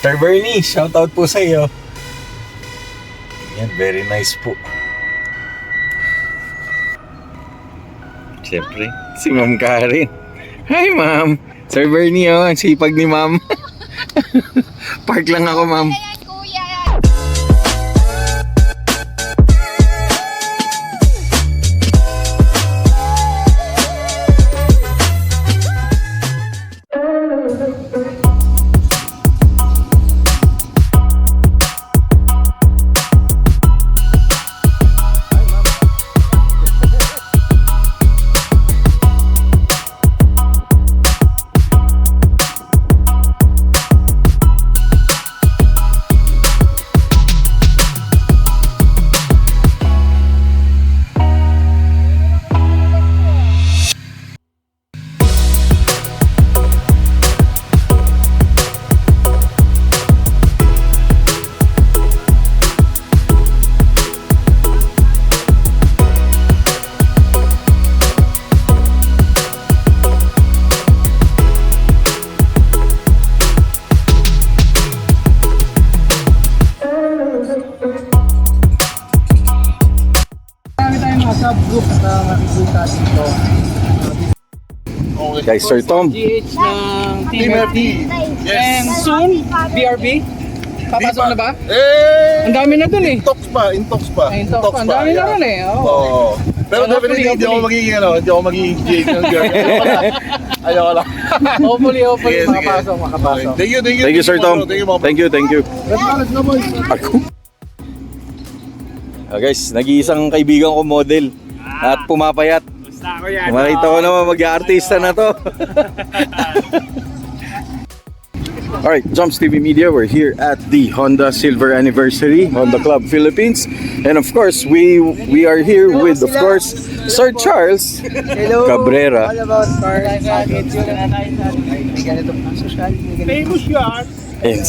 Sir Bernie, shoutout po sa iyo. Yan, very nice po. Siyempre, si Ma'am Karen. Hi, Ma'am. Sir Bernie, oh, ang sipag ni Ma'am. Park lang ako, Ma'am. Subgroup na makikita dito. Guys, Sir Tom. GH ng Team FD. And soon, BRB. Papasok na ba? Ang dami na dun eh. Intox pa. Ang dami na rin eh. Oo. Pero So, definitely hindi ako magiging GH ng girl. Ayoko lang. Hopefully, Sige. makapasok. Thank you. Thank you, Sir Tom. Thank you. Let's go, boys. Ako. Guys, nag-iisang kaibigan ko model at pumapayat. Basta ako yan. Makita ko naman mag-artista na to. Alright, Jumps TV Media, we're here at the Honda Silver Anniversary, Honda Club Philippines. And of course, we are here with, of course, Sir Charles Cabrera. All about cars. May ganito pa social. Famous yan. Ayan,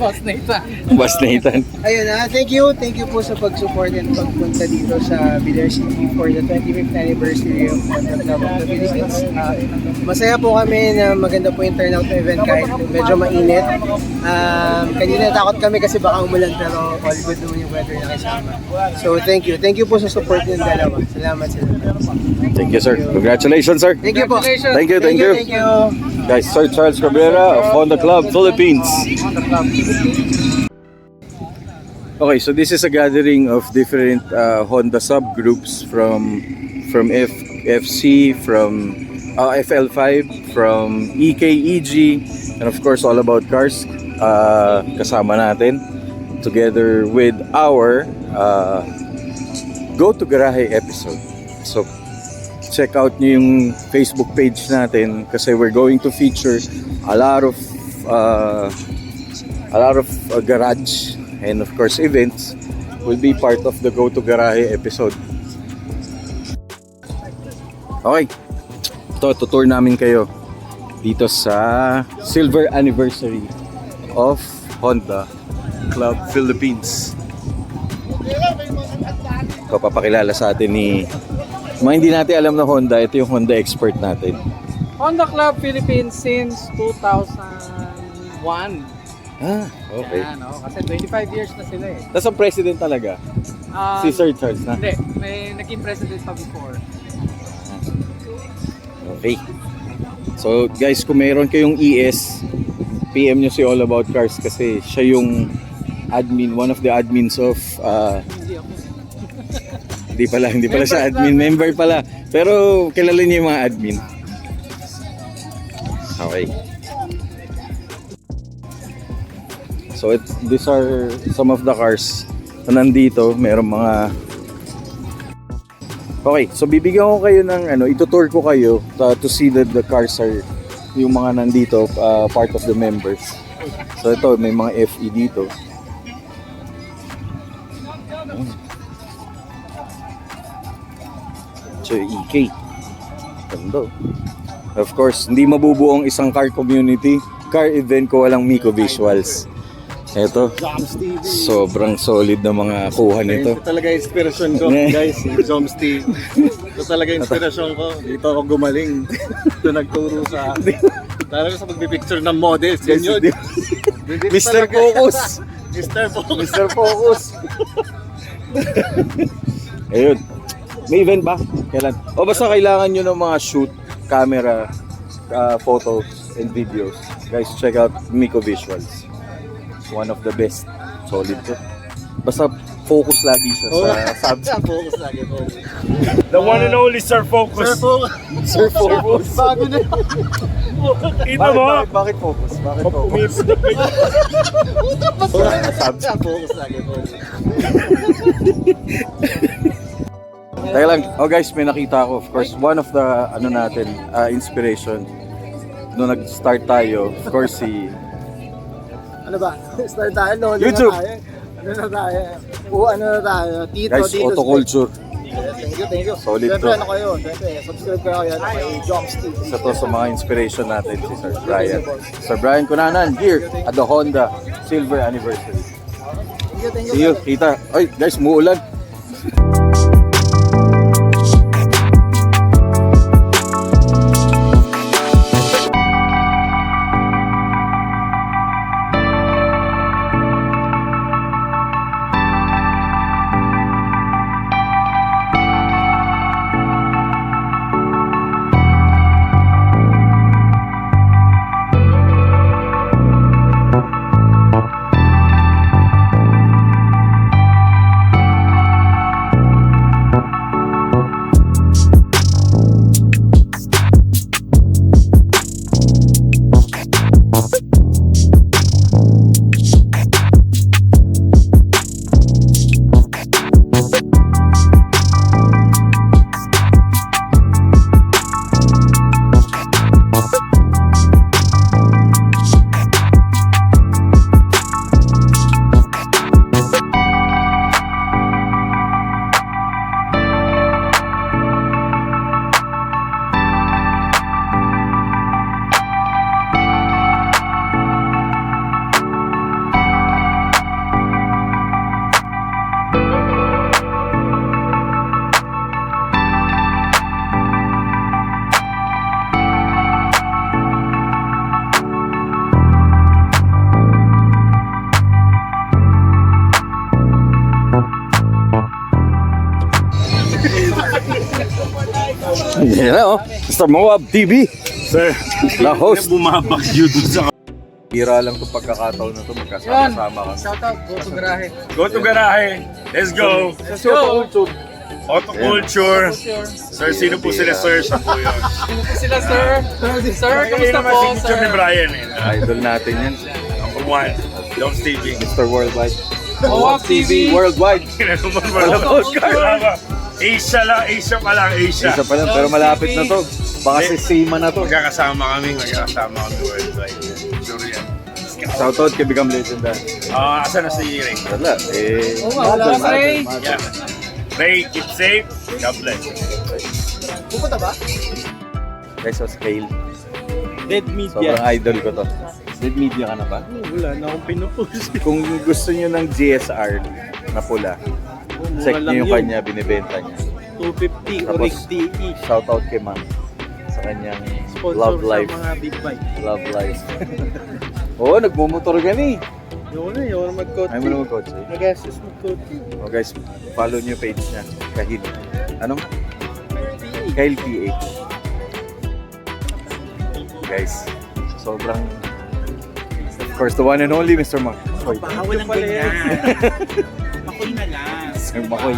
Boss Nathan. Boss Nathan. Ayun thank you po sa pag-support and pagpunta dito sa Villar City for the 25th anniversary of Honda Club of the Philippines. Masaya po kami na maganda po yung turnout ng event kahit medyo mainit. Kanina takot kami kasi baka umulan pero all good naman yung weather na kasama. So thank you po sa support ng dalawa. Salamat sila. Thank you, sir. Congratulations, sir. Thank you po. Thank you. Thank you. Guys, Sir Charles Cabrera of Honda Club Philippines. Okay, so this is a gathering of different Honda subgroups from FC, from FL5, from EKEG, and of course all about cars. Kasama natin together with our Go to Garahe episode. So check out nyo yung Facebook page natin kasi we're going to feature a lot of garage and of course events will be part of the Go to Garahe episode. Okay, tutour namin kayo dito sa Silver Anniversary of Honda Club Philippines. Ito papakilala sa atin ni mga hindi natin alam na Honda. Ito yung Honda expert natin. Honda Club Philippines since 2001. Okay. Yan, kasi 25 years na sila eh. Tapos ang president talaga, si Sir Charles na. Hindi, may naging president pa before. Okay. So guys, kung mayroon kayong ES, PM nyo si All About Cars kasi siya yung admin, one of the admins of Hindi ako. hindi pala siya admin, member pala. Pero kilala niya yung mga admin. Okay. So these are some of the cars na nandito. Merong mga... Okay, so bibigyan ko kayo ng itutour ko kayo to see that the cars are yung mga nandito, part of the members. So ito, may mga FE dito. So EK. Ganda. Of course, hindi mabubuo ang isang car community, car event ko walang Miko Visuals. Ito, sobrang solid na mga kuha nito. Ito talaga inspirasyon ko, guys. Joms T. Ito talaga inspirasyon ko. Dito ako gumaling. Ito nagturo sa... Talaga sa pagpipicture ng models. Yan yun. Mr. Focus. Mr. Focus. Mr. Focus. Ayun. May event ba? Kailan? O basta kailangan nyo ng mga shoot, camera, photos, and videos. Guys, check out Miko Visuals. One of the best. Solid to. Basta focus lagi siya sa subject. Focus lagi, focus. The one and only Sir Focus. Sir Focus. Sir Focus. Bago na. Kita mo? Bakit focus? Bakit focus? Umipit na Subject. Focus lagi, focus. Teka lang. Oh guys, may nakita ako. Of course, one of the inspiration nung nag-start tayo, of course, si Ano ba? Start tayo, lolo YouTube. na tayo. Ano na tayo? Ano na tayo? Tito, guys, Tito. autoculture. Thank you. Solid Siyempre, to. ano kayo? Siyempre, subscribe kayo kay Jomsty. Isa to sa mga inspiration natin, si Sir Brian. Sir Brian Cunanan, here at the Honda Silver Anniversary. Thank you. See you, kita. Ay, guys, muulan. Yan na, oh. Mr. Moab TV. Sir, The host. bumabagyo dun sa Bira lang itong pagkakataon na ito. Magkasama-sama ka. Shoutout, go to Garahe. Go to Garahe. Let's go. Autoculture. Sir, sino po sila, sir? Siya po yun. Sino po sila, sir? Sir, Kaya kamusta naman po, signature sir? ni Brian eh. Idol natin yan. Number one, Dom Stevie. Mr. Worldwide. Moab TV. Worldwide. Asia lang, Asia pa lang, Asia. Isa pa lang, pero malapit na to. Baka si Sima na to. Magkakasama kami worldwide. Sure yan. Shoutout kay Become Legendary. Asa na si Ray? Wala, eh. Wala, Ray. Yeah. Ray, keep safe. God bless. Pupunta ba? Guys, sa scale. Dead Sobrang idol ko to. Dead media ka na ba? Wala na akong pinupost. Kung gusto niyo ng GSR na pula, check niyo yung kanya, binibenta niya. 250 Tapos, Oryx DE. Shoutout kay Ma'am sa kanyang Sponsor love sa life. mga big bike. Love life. Oo, nagmumotor ka ni. Yun na mag-coach. Ayaw mo na mag-coach eh. Nag-assist mag-coach. Oh guys, follow niyo page niya. Kahil. Anong? Kyle PH. Guys, sobrang... Of course, the one and only Mr. Mark. Baka walang ganyan. Makoy na lang. Makoy.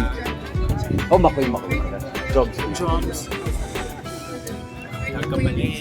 Oh, Makoy. Jobs. Joms. Nagkamali.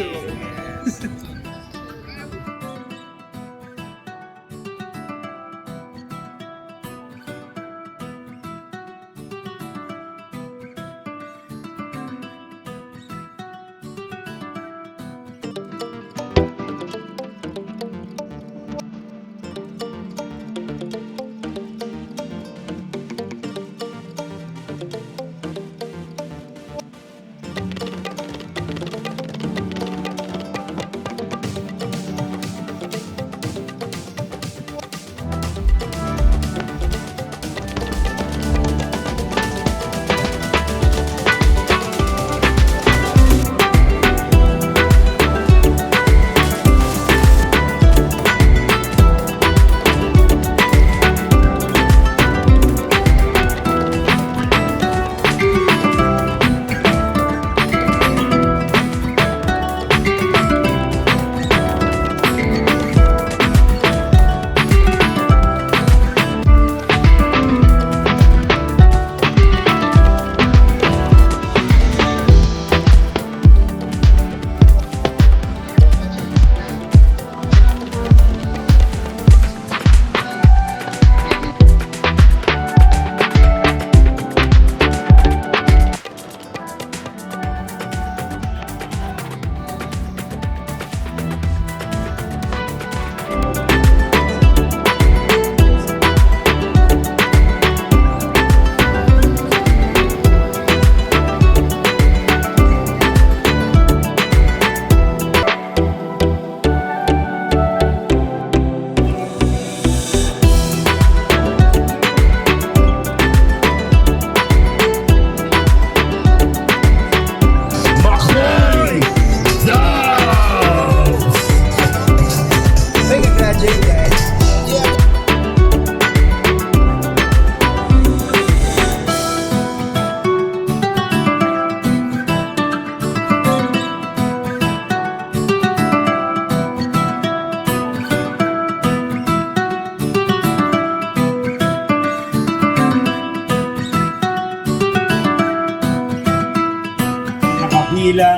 pila.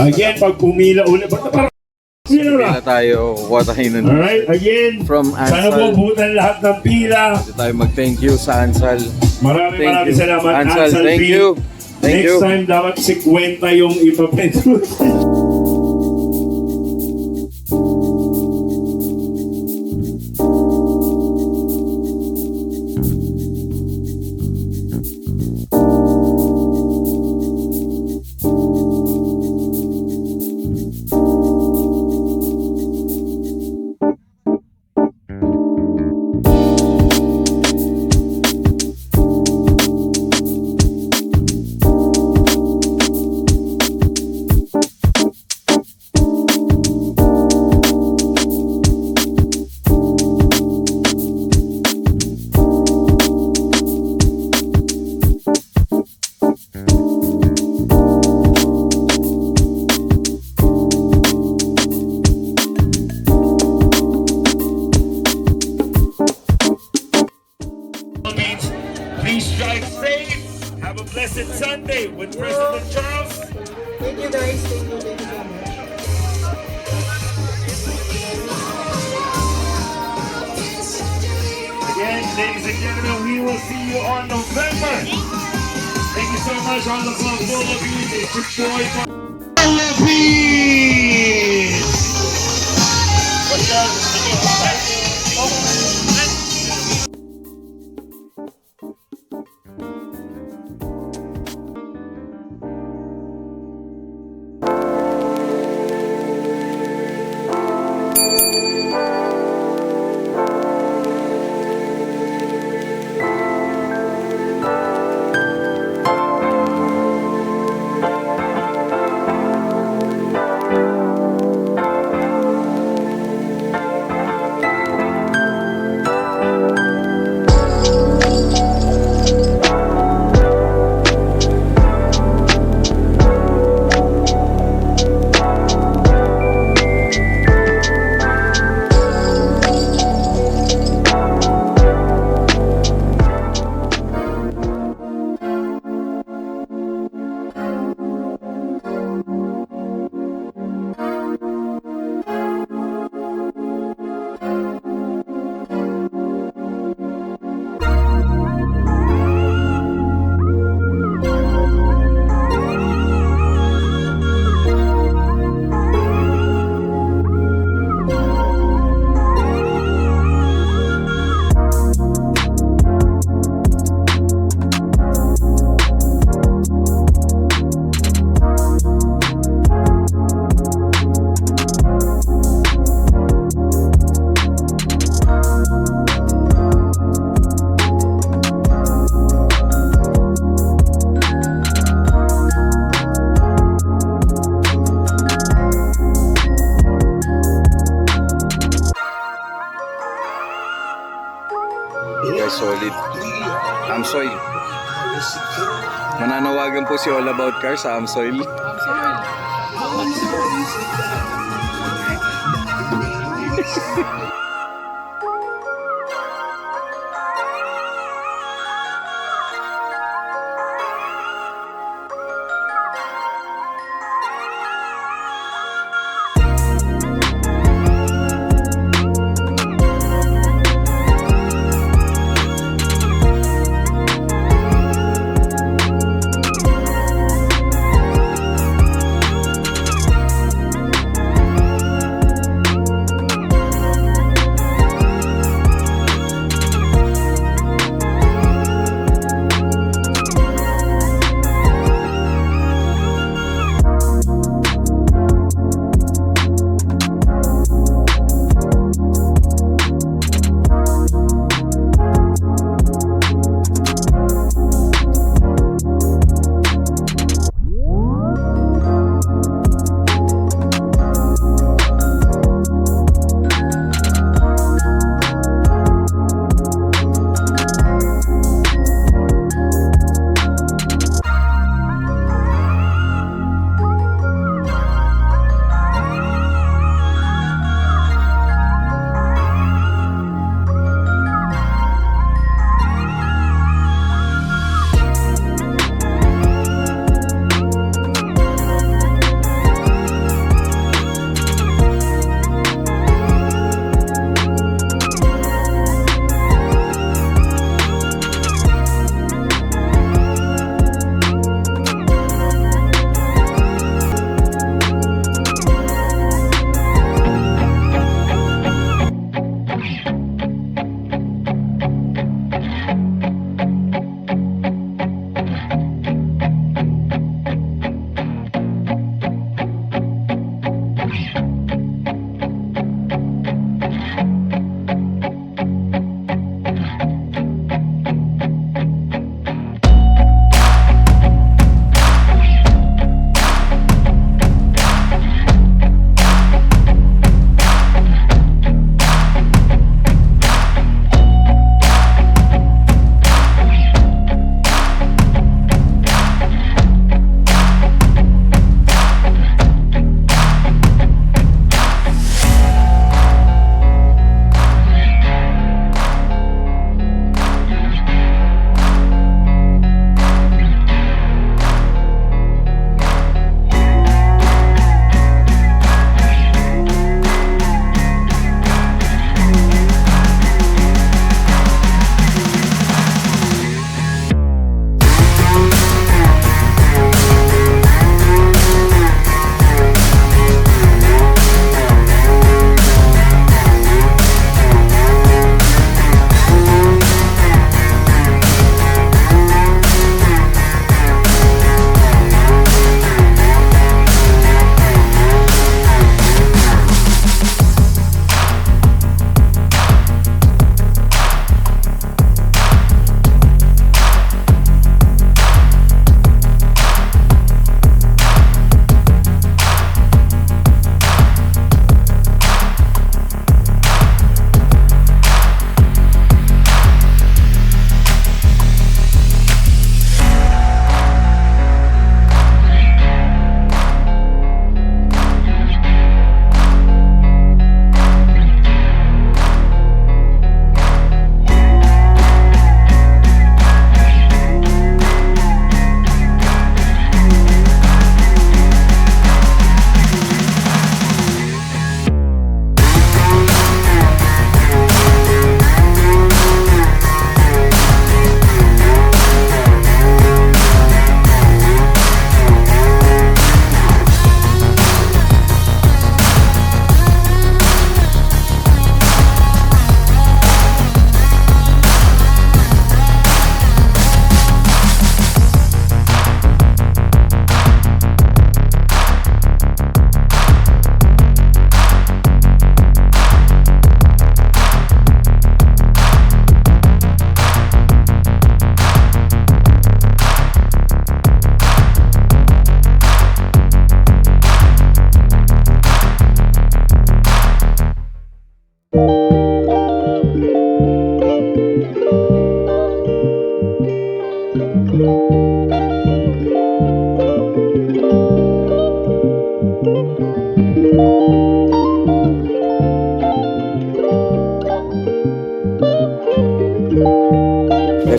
Again, pag pumila ulit, ba't parang pila na? Pila tayo, kukuha tayo nun. Alright, again, From sana Ansal. po butan lahat ng pila. Dito tayo mag-thank you sa Ansal. Maraming salamat, Ansal, thank P. you. Thank Next you. time, dapat 50 yung ipaprento. Please drive safe. Have a blessed Sunday with President Charles. Thank you guys. Thank you so much. Again, ladies and gentlemen, we will see you on November. Thank you so much on the club, all of you. It's your boy, Philippines. What's up? Guys, solid. Amsoil. Mananawagan po si All About Cars sa Amsoil.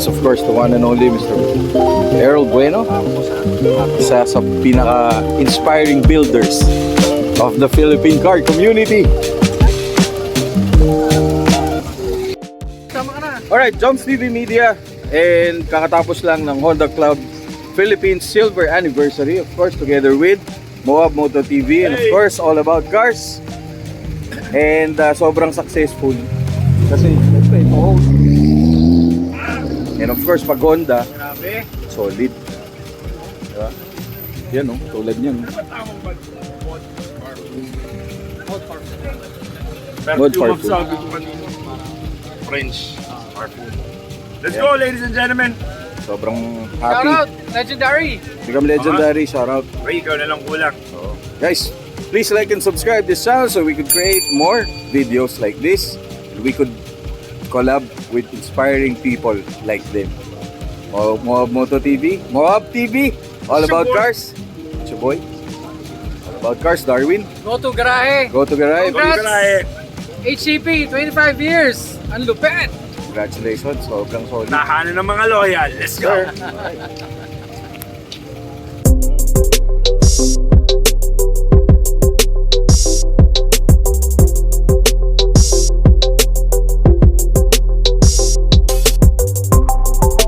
is of course the one and only Mr. Errol Bueno. Isa sa pinaka-inspiring builders of the Philippine car community. Tama ka na. Alright, Joms TV Media, and kakatapos lang ng Honda Club Philippines Silver Anniversary, of course together with Moab Moto TV, and of course all about cars. And sobrang successful kasi syempre co-host. And of course pag Honda, solid. Diba? Yan o, tulad niyan. Pero Mod yung parfum. magsabi ko kanina, French parfum. Let's go, ladies and gentlemen. Sobrang Shout happy. out, legendary. Become legendary, shout out. Ray, ikaw na lang kulang. Guys, please like and subscribe this channel so we could create more videos like this. And we could collab with inspiring people like them. Moab Moto TV, Moab TV, all about cars. It's your boy. All about cars, Darwin. Go to Garahe. Go to Garay. Congrats. HCP, 25 years. Ang lupet. Congratulations, sobrang solid. Tahanan ng mga loyal. Let's go. Sir.